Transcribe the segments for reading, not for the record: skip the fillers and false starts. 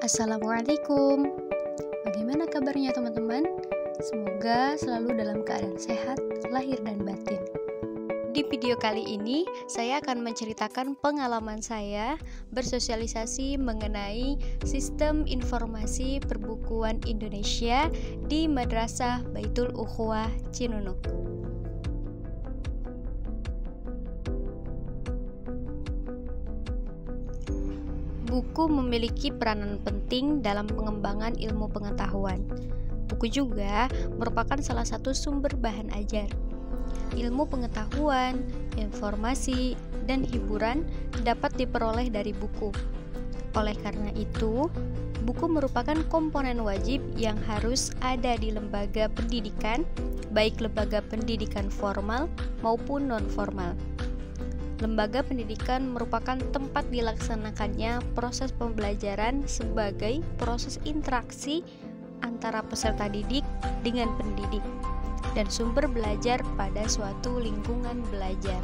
Assalamualaikum. Bagaimana kabarnya teman-teman? Semoga selalu dalam keadaan sehat, lahir dan batin. Di video kali ini, saya akan menceritakan pengalaman saya bersosialisasi mengenai sistem informasi perbukuan Indonesia di Madrasah Baitul Ukhuwah Cinunuk. Buku memiliki peranan penting dalam pengembangan ilmu pengetahuan. Buku juga merupakan salah satu sumber bahan ajar. Ilmu pengetahuan, informasi, dan hiburan dapat diperoleh dari buku. Oleh karena itu, buku merupakan komponen wajib yang harus ada di lembaga pendidikan, baik lembaga pendidikan formal maupun non-formal. Lembaga pendidikan merupakan tempat dilaksanakannya proses pembelajaran sebagai proses interaksi antara peserta didik dengan pendidik dan sumber belajar pada suatu lingkungan belajar.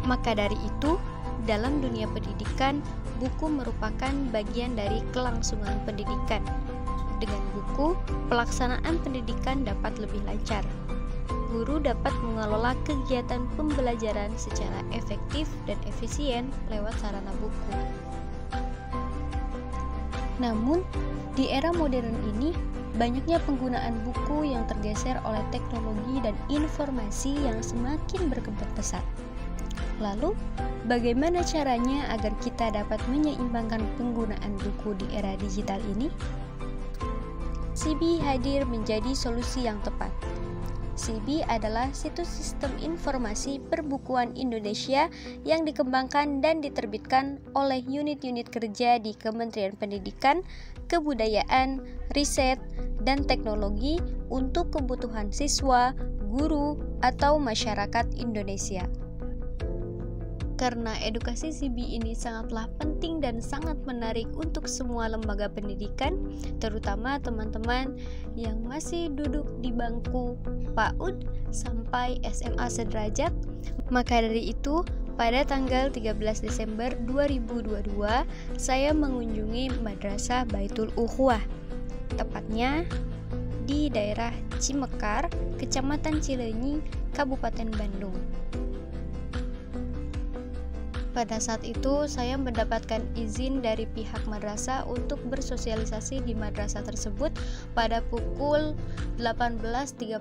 Maka dari itu, dalam dunia pendidikan, buku merupakan bagian dari kelangsungan pendidikan. Dengan buku, pelaksanaan pendidikan dapat lebih lancar. Guru dapat mengelola kegiatan pembelajaran secara efektif dan efisien lewat sarana buku. Namun, di era modern ini, banyaknya penggunaan buku yang tergeser oleh teknologi dan informasi yang semakin berkembang pesat. Lalu, bagaimana caranya agar kita dapat menyeimbangkan penggunaan buku di era digital ini? CB hadir menjadi solusi yang tepat. CB adalah situs sistem informasi perbukuan Indonesia yang dikembangkan dan diterbitkan oleh unit-unit kerja di Kementerian Pendidikan, Kebudayaan, Riset, dan Teknologi untuk kebutuhan siswa, guru, atau masyarakat Indonesia. Karena edukasi CB ini sangatlah penting dan sangat menarik untuk semua lembaga pendidikan, terutama teman-teman yang masih duduk di bangku PAUD sampai SMA sederajat. Maka dari itu, pada tanggal 13 Desember 2022, saya mengunjungi Madrasah Baitul Ukhuwah, tepatnya di daerah Cimekar, Kecamatan Cileunyi, Kabupaten Bandung. Pada saat itu, saya mendapatkan izin dari pihak madrasah untuk bersosialisasi di madrasah tersebut pada pukul 18.30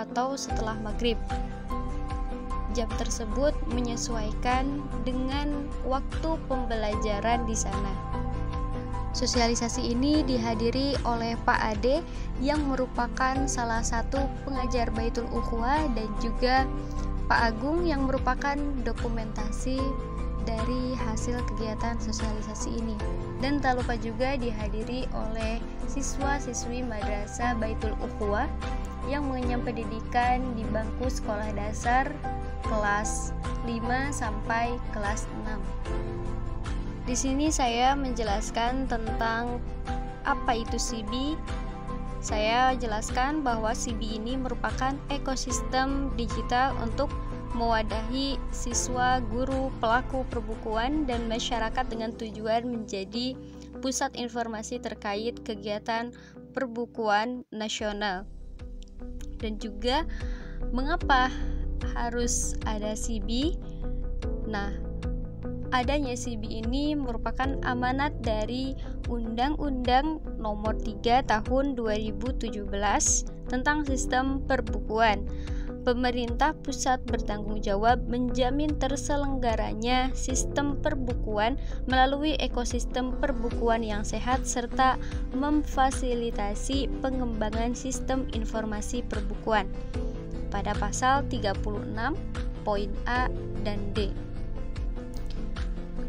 atau setelah maghrib. Jam tersebut menyesuaikan dengan waktu pembelajaran di sana. Sosialisasi ini dihadiri oleh Pak Ade yang merupakan salah satu pengajar Baitul Ukhuwah dan juga Pak Agung yang merupakan dokumentasi dari hasil kegiatan sosialisasi ini. Dan tak lupa juga dihadiri oleh siswa-siswi Madrasah Baitul Ukhuwah yang mengenyam pendidikan di bangku sekolah dasar kelas 5 sampai kelas 6. Di sini saya menjelaskan tentang apa itu CB. Saya jelaskan bahwa CB ini merupakan ekosistem digital untuk mewadahi siswa, guru, pelaku perbukuan, dan masyarakat dengan tujuan menjadi pusat informasi terkait kegiatan perbukuan nasional. Dan juga mengapa harus ada CB? Nah, adanya CB ini merupakan amanat dari Undang-Undang Nomor 3 Tahun 2017 tentang Sistem Perbukuan. Pemerintah pusat bertanggung jawab menjamin terselenggaranya sistem perbukuan melalui ekosistem perbukuan yang sehat serta memfasilitasi pengembangan sistem informasi perbukuan pada pasal 36 poin A dan D.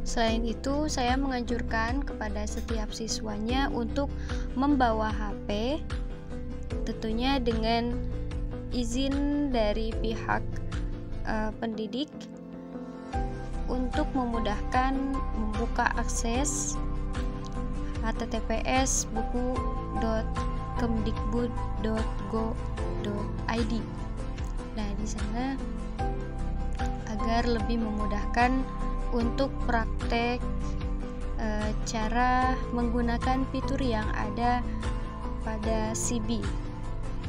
Selain itu, saya menganjurkan kepada setiap siswanya untuk membawa HP, tentunya dengan izin dari pihak pendidik untuk memudahkan membuka akses https://buku.kemdikbud.go.id. Nah, di sana agar lebih memudahkan untuk praktek cara menggunakan fitur yang ada pada CB.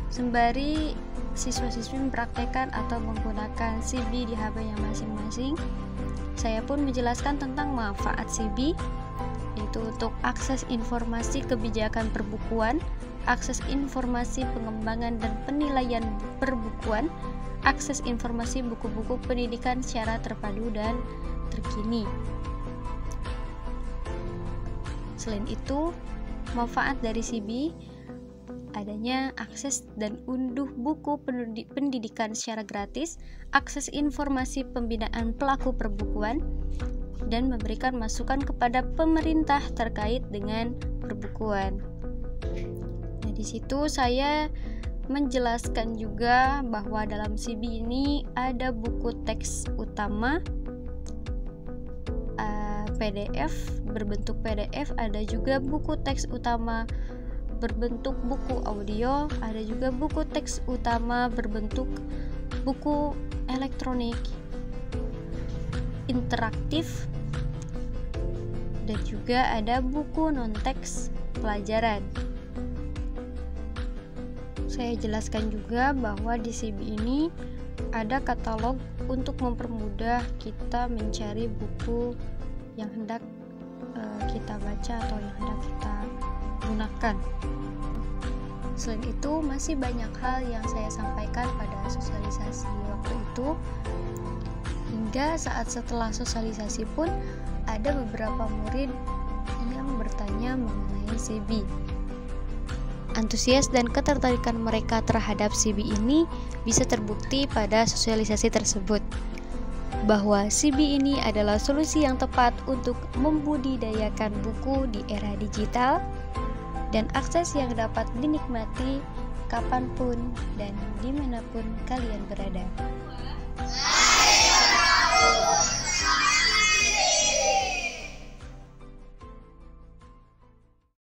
Sembari siswa-siswi mempraktekkan atau menggunakan CB di HP-nya masing-masing, saya pun menjelaskan tentang manfaat CB, yaitu untuk akses informasi kebijakan perbukuan, akses informasi pengembangan dan penilaian perbukuan, akses informasi buku-buku pendidikan secara terpadu dan terkini. Selain itu, manfaat dari CB adanya akses dan unduh buku pendidikan secara gratis, akses informasi pembinaan pelaku perbukuan, dan memberikan masukan kepada pemerintah terkait dengan perbukuan. Nah, di situ saya menjelaskan juga bahwa dalam CB ini ada buku teks utama PDF berbentuk PDF, ada juga buku teks utama berbentuk buku audio, ada juga buku teks utama berbentuk buku elektronik interaktif, dan juga ada buku non-teks pelajaran. Saya jelaskan juga bahwa di CB ini ada katalog untuk mempermudah kita mencari buku yang hendak kita baca atau yang hendak kita gunakan. Selain itu, masih banyak hal yang saya sampaikan pada sosialisasi waktu itu, hingga saat setelah sosialisasi pun ada beberapa murid yang bertanya mengenai CB. Antusias dan ketertarikan mereka terhadap CB ini bisa terbukti pada sosialisasi tersebut, bahwa CB ini adalah solusi yang tepat untuk membudidayakan buku di era digital dan akses yang dapat dinikmati kapanpun dan dimanapun kalian berada.